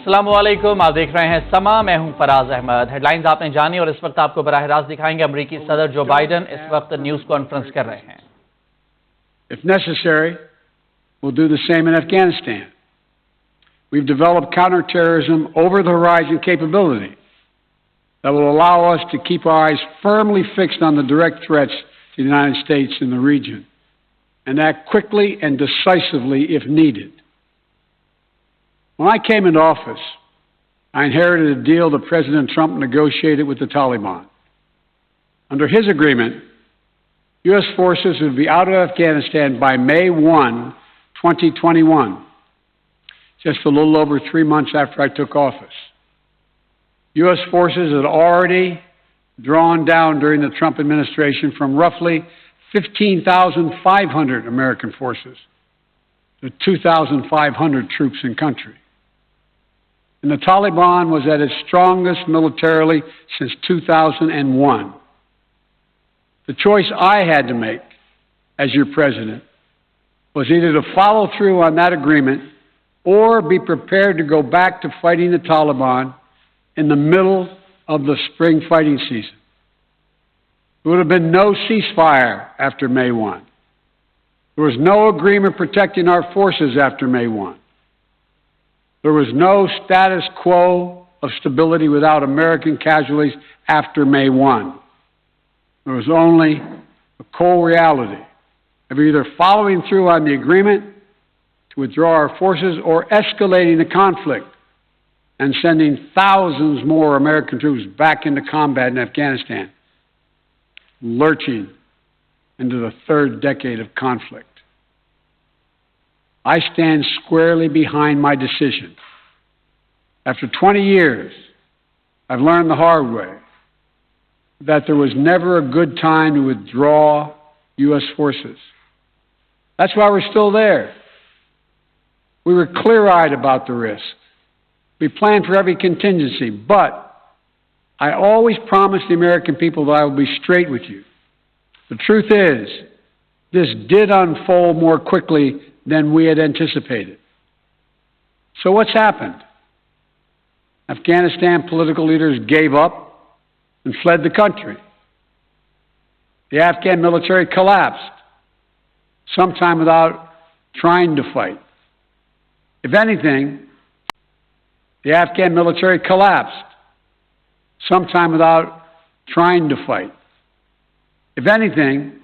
अस्सलामुअलैकुम, आप देख रहे हैं समा। मैं हूं फराज अहमद। हेडलाइंस आपने जानी और इस वक्त आपको बराह रास्त दिखाएंगे। अमरीकी सदर जो बाइडन इस वक्त न्यूज कॉन्फ्रेंस कर रहे हैं। If necessary, we'll do the same in Afghanistan. We've developed counterterrorism over-the-horizon capability that will allow us to keep our eyes firmly fixed on the direct threats to the United States in the region and act quickly and decisively if needed. When I came into office, I inherited a deal that President Trump negotiated with the Taliban. Under his agreement, U.S. forces would be out of Afghanistan by May 1, 2021, just a little over 3 months after I took office. U.S. forces had already drawn down during the Trump administration from roughly 15,500 American forces to 2,500 troops in country. And the Taliban was at its strongest militarily since 2001. The choice I had to make as your president was either to follow through on that agreement or be prepared to go back to fighting the Taliban in the middle of the spring fighting season. There would have been no ceasefire after May 1. There was no agreement protecting our forces after May 1. There was no status quo of stability without American casualties after May 1. There was only a cold reality of either following through on the agreement to withdraw our forces or escalating the conflict and sending thousands more American troops back into combat in Afghanistan, lurching into the third decade of conflict. I stand squarely behind my decision. After 20 years, I've learned the hard way that there was never a good time to withdraw U.S. forces. That's why we're still there. We were clear-eyed about the risk. We planned for every contingency, but I always promised the American people that I would be straight with you. The truth is, this did unfold more quickly than we had anticipated. So what's happened? Afghanistan political leaders gave up and fled the country. The Afghan military collapsed, sometime without trying to fight. If anything, the Afghan military collapsed, sometime without trying to fight. If anything,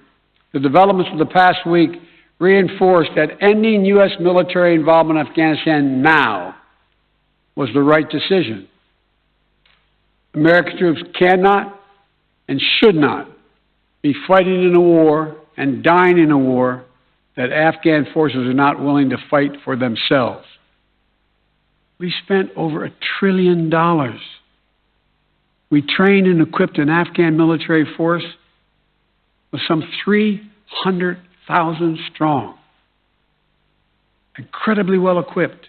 the developments of the past week reinforced that ending U.S. military involvement in Afghanistan now was the right decision. American troops cannot and should not be fighting in a war and dying in a war that Afghan forces are not willing to fight for themselves. We spent over $1 trillion. We trained and equipped an Afghan military force with some 300,000 strong, incredibly well equipped,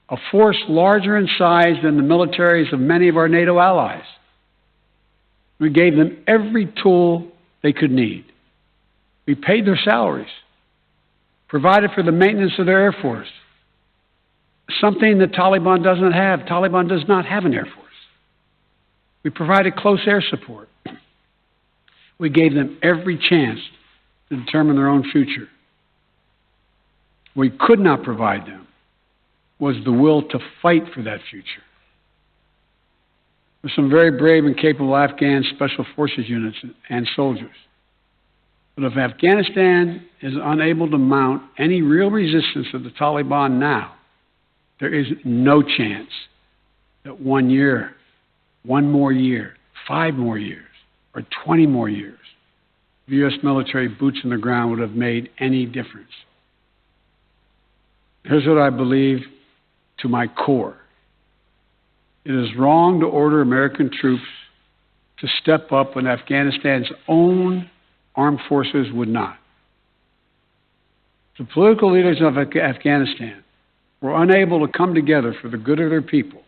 a force larger in size than the militaries of many of our NATO allies. We gave them every tool they could need. We paid their salaries, provided for the maintenance of their Air Force, something the Taliban doesn't have. Taliban does not have an Air Force. We provided close air support. We gave them every chance to determine their own future. What we could not provide them was the will to fight for that future. There's some very brave and capable Afghan special forces units and soldiers. But if Afghanistan is unable to mount any real resistance to the Taliban now, there is no chance that 1 year, 1 more year, 5 more years, or 20 more years of U.S. military boots on the ground would have made any difference. Here's what I believe to my core. It is wrong to order American troops to step up when Afghanistan's own armed forces would not. The political leaders of Afghanistan were unable to come together for the good of their people,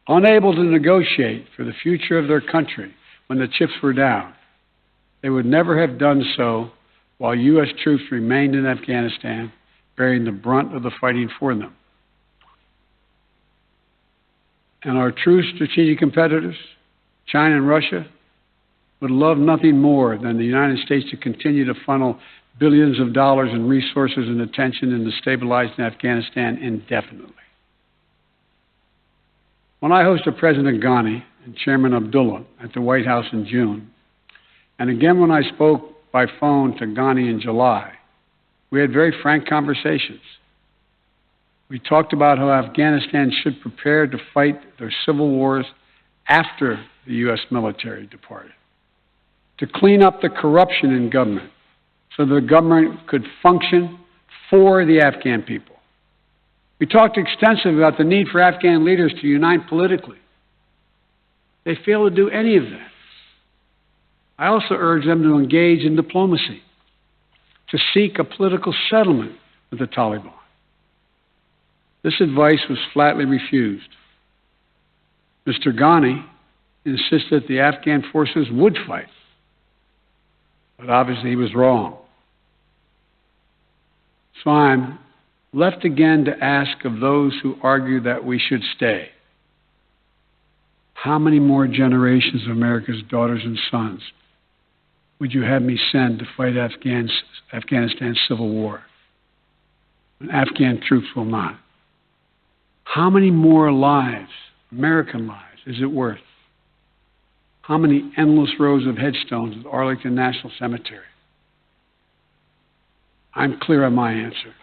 unable to negotiate for the future of their country when the chips were down. They would never have done so while U.S. troops remained in Afghanistan, bearing the brunt of the fighting for them. And our true strategic competitors, China and Russia, would love nothing more than the United States to continue to funnel billions of dollars in resources and attention into stabilizing Afghanistan indefinitely. When I hosted President Ghani and Chairman Abdullah at the White House in June, and again when I spoke by phone to Ghani in July, we had very frank conversations. We talked about how Afghanistan should prepare to fight their civil wars after the U.S. military departed, to clean up the corruption in government so the government could function for the Afghan people. We talked extensively about the need for Afghan leaders to unite politically. They failed to do any of that. I also urged them to engage in diplomacy, to seek a political settlement with the Taliban. This advice was flatly refused. Mr. Ghani insisted the Afghan forces would fight, but obviously he was wrong. So I'm left again to ask of those who argue that we should stay, how many more generations of America's daughters and sons would you have me send to fight Afghanistan's civil war when Afghan troops will not? How many more lives, American lives, is it worth? How many endless rows of headstones at Arlington National Cemetery? I'm clear on my answer.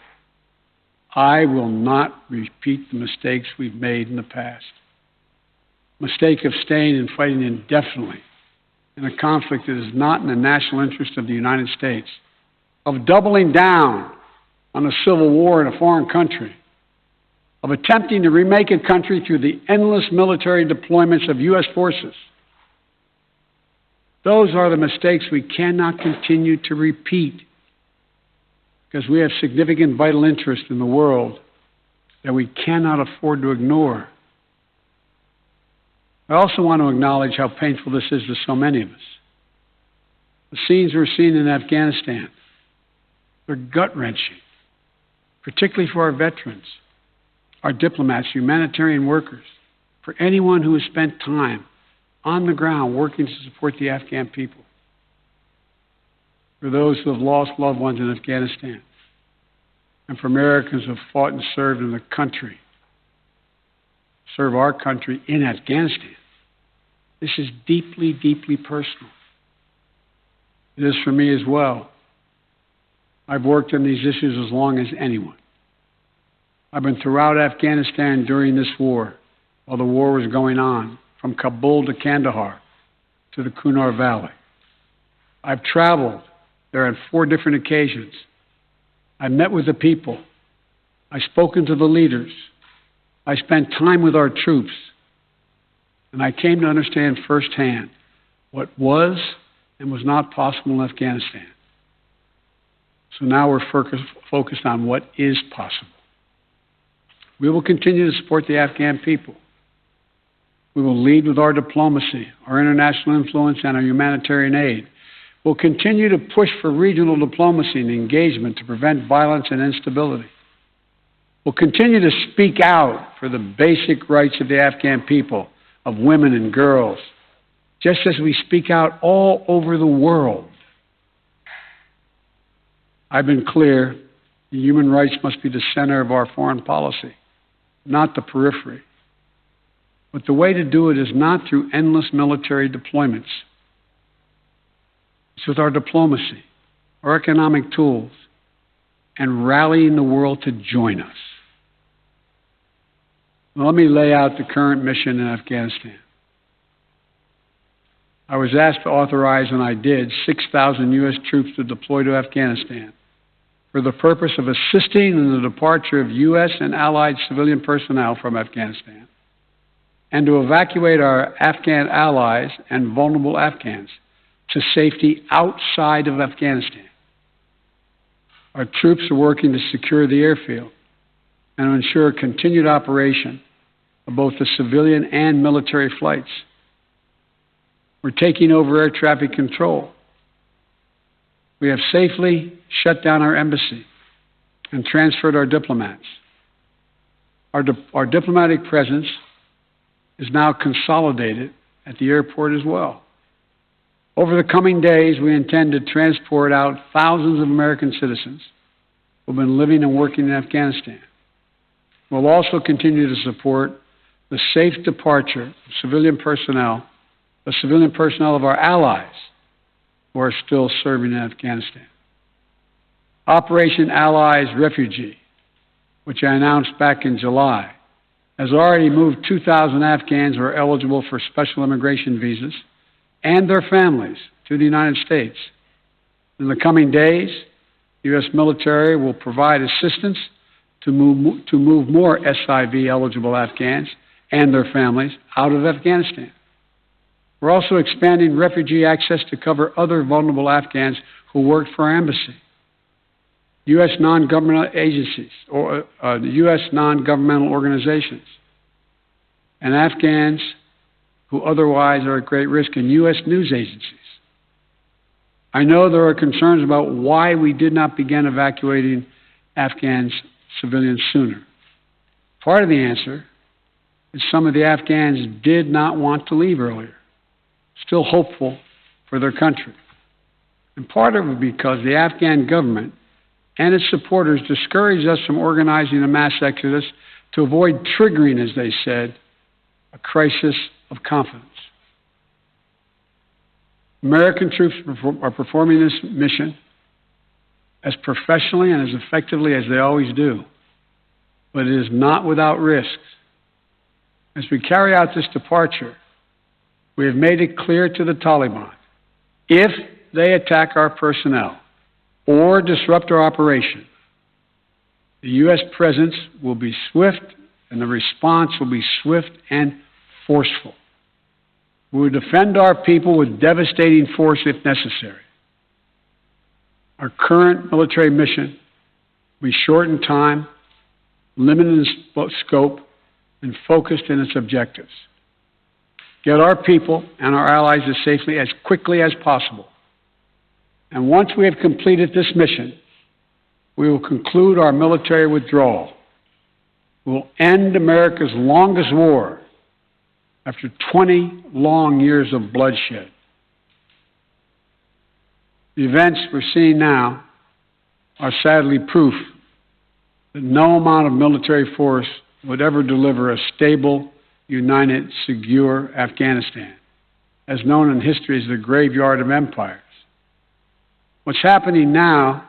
I will not repeat the mistakes we've made in the past. Mistake of staying and fighting indefinitely in a conflict that is not in the national interest of the United States, of doubling down on a civil war in a foreign country, of attempting to remake a country through the endless military deployments of U.S. forces. Those are the mistakes we cannot continue to repeat because we have significant vital interest in the world that we cannot afford to ignore. I also want to acknowledge how painful this is to so many of us. The scenes we're seeing in Afghanistan, they're gut-wrenching, particularly for our veterans, our diplomats, humanitarian workers, for anyone who has spent time on the ground working to support the Afghan people, for those who have lost loved ones in Afghanistan, and for Americans who have fought and served in the country, serve our country in Afghanistan. This is deeply, deeply personal. It is for me as well. I've worked on these issues as long as anyone. I've been throughout Afghanistan during this war, while the war was going on, from Kabul to Kandahar to the Kunar Valley. I've traveled there on 4 different occasions. I've met with the people. I've spoken to the leaders. I spent time with our troops. And I came to understand firsthand what was and was not possible in Afghanistan. So now we're focused on what is possible. We will continue to support the Afghan people. We will lead with our diplomacy, our international influence, and our humanitarian aid. We'll continue to push for regional diplomacy and engagement to prevent violence and instability. We'll continue to speak out for the basic rights of the Afghan people, of women and girls, just as we speak out all over the world. I've been clear, human rights must be the center of our foreign policy, not the periphery. But the way to do it is not through endless military deployments. It's with our diplomacy, our economic tools, and rallying the world to join us. Now, let me lay out the current mission in Afghanistan. I was asked to authorize, and I did, 6,000 U.S. troops to deploy to Afghanistan for the purpose of assisting in the departure of U.S. and allied civilian personnel from Afghanistan, and to evacuate our Afghan allies and vulnerable Afghans to safety outside of Afghanistan. Our troops are working to secure the airfield and to ensure continued operation of both the civilian and military flights. We're taking over air traffic control. We have safely shut down our embassy and transferred our diplomats. Our diplomatic presence is now consolidated at the airport as well. Over the coming days, we intend to transport out thousands of American citizens who have been living and working in Afghanistan. We'll also continue to support the safe departure of civilian personnel of our allies who are still serving in Afghanistan. Operation Allies Refugee, which I announced back in July, has already moved 2,000 Afghans who are eligible for special immigration visas and their families to the United States. In the coming days, the U.S. military will provide assistance to move more SIV-eligible Afghans and their families out of Afghanistan. We're also expanding refugee access to cover other vulnerable Afghans who work for our embassy, U.S. non-governmental agencies, or U.S. non-governmental organizations, and Afghans who otherwise are at great risk in U.S. news agencies. I know there are concerns about why we did not begin evacuating Afghan civilians sooner. Part of the answer is some of the Afghans did not want to leave earlier, still hopeful for their country. And part of it because the Afghan government and its supporters discouraged us from organizing a mass exodus to avoid triggering, as they said, a crisis of confidence. American troops are performing this mission as professionally and as effectively as they always do, but it is not without risks. As we carry out this departure, we have made it clear to the Taliban, if they attack our personnel or disrupt our operation, the U.S. presence will be swift and the response will be swift and forceful. We will defend our people with devastating force if necessary. Our current military mission will be short in time, limited in scope, and focused in its objectives. Get our people and our allies as safely as quickly as possible. And once we have completed this mission, we will conclude our military withdrawal. We will end America's longest war after 20 long years of bloodshed. The events we're seeing now are sadly proof that no amount of military force would ever deliver a stable, united, secure Afghanistan, as known in history as the graveyard of empires. What's happening now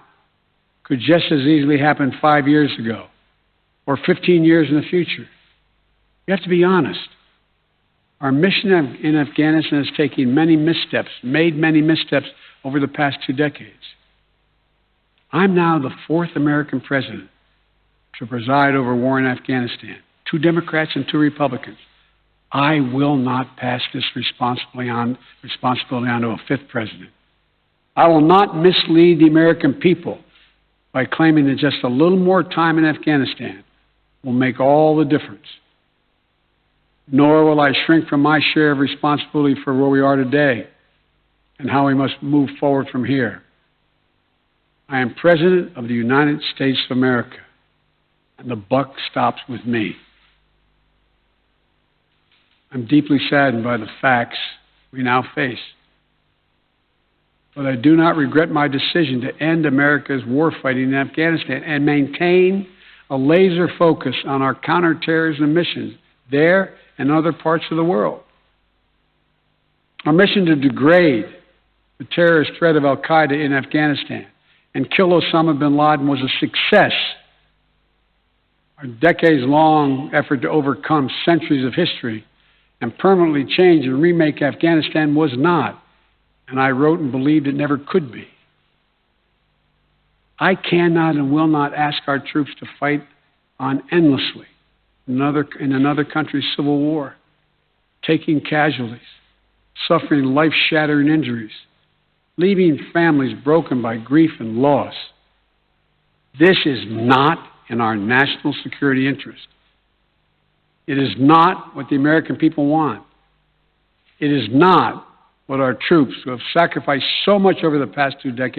could just as easily happen 5 years ago or 15 years in the future. You have to be honest. Our mission in Afghanistan has taken many missteps, made many missteps over the past 2 decades. I'm now the 4th American president to preside over war in Afghanistan. 2 Democrats and 2 Republicans. I will not pass this responsibility on to a 5th president. I will not mislead the American people by claiming that just a little more time in Afghanistan will make all the difference. Nor will I shrink from my share of responsibility for where we are today and how we must move forward from here. I am President of the United States of America, and the buck stops with me. I'm deeply saddened by the facts we now face. But I do not regret my decision to end America's warfighting in Afghanistan and maintain a laser focus on our counterterrorism missions there and other parts of the world. Our mission to degrade the terrorist threat of al-Qaeda in Afghanistan and kill Osama bin Laden was a success. Our decades-long effort to overcome centuries of history and permanently change and remake Afghanistan was not, and I wrote and believed it never could be. I cannot and will not ask our troops to fight on endlessly in another country's civil war, taking casualties, suffering life-shattering injuries, leaving families broken by grief and loss. This is not in our national security interest. It is not what the American people want. It is not what our troops, who have sacrificed so much over the past 2 decades,